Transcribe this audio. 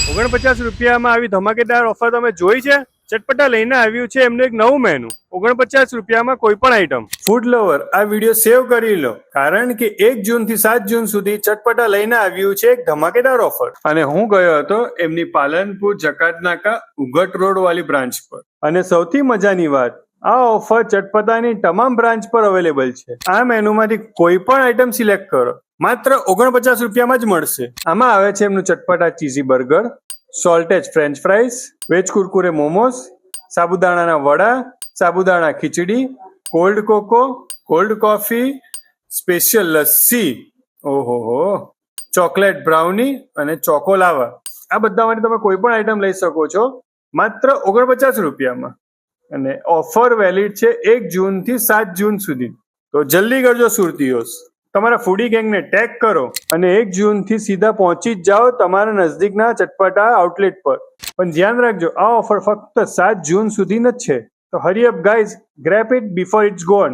₹49 આવી ધમાકેદાર ઓફર તમે જોઈ છે? ચટપટા લઈને આવ્યું છે એમનું એક નવું મેનુ। ₹49 કોઈ પણ આઈટમ। ફૂડ લવર આ વિડીયો સેવ કરી લો, કારણ કે 1 જૂન થી 7 જૂન સુધી ચટપટા લઈને આવ્યું છે એક ધમાકેદાર ઓફર। અને હું ગયો હતો એમની પાલનપુર જકાતનાકા ઉગટ રોડ વાળી બ્રાન્ચ પર। અને સૌથી મજાની વાત, આ ઓફર ચટપટાની તમામ બ્રાન્ચ પર અવેલેબલ છે। આ મેનુમાંથી કોઈ પણ આઈટમ સિલેક્ટ કરો, માત્ર ₹49 જ મળશે। આમાં આવે છે એમનું ચટપટા ચીઝી બર્ગર, સોલ્ટેજ French fries, veg Kurkure momos, સાબુદાણાના vada, sabudana khichdi, cold cocoa, cold coffee, special lassi, ઓહો, ચોકલેટ બ્રાઉની અને ચોકો લાવા। આ બધામાંથી તમે કોઈ પણ આઈટમ લઈ શકો છો માત્ર ₹49। અને ઓફર વેલિડ છે 1 જૂન થી 7 જૂન સુધી। તો જલ્દી કરજો સુરતીઓસ, તમારા ફૂડી ગેંગને ટેગ કરો અને 1 જૂન થી સીધા પહોંચી જ જાઓ તમારા નજદીકના ચટપટા આઉટલેટ પર। પણ ધ્યાન રાખજો, આ ઓફર ફક્ત 7 જૂન સુધી જ છે। તો hurry up guys, grab it before it's gone.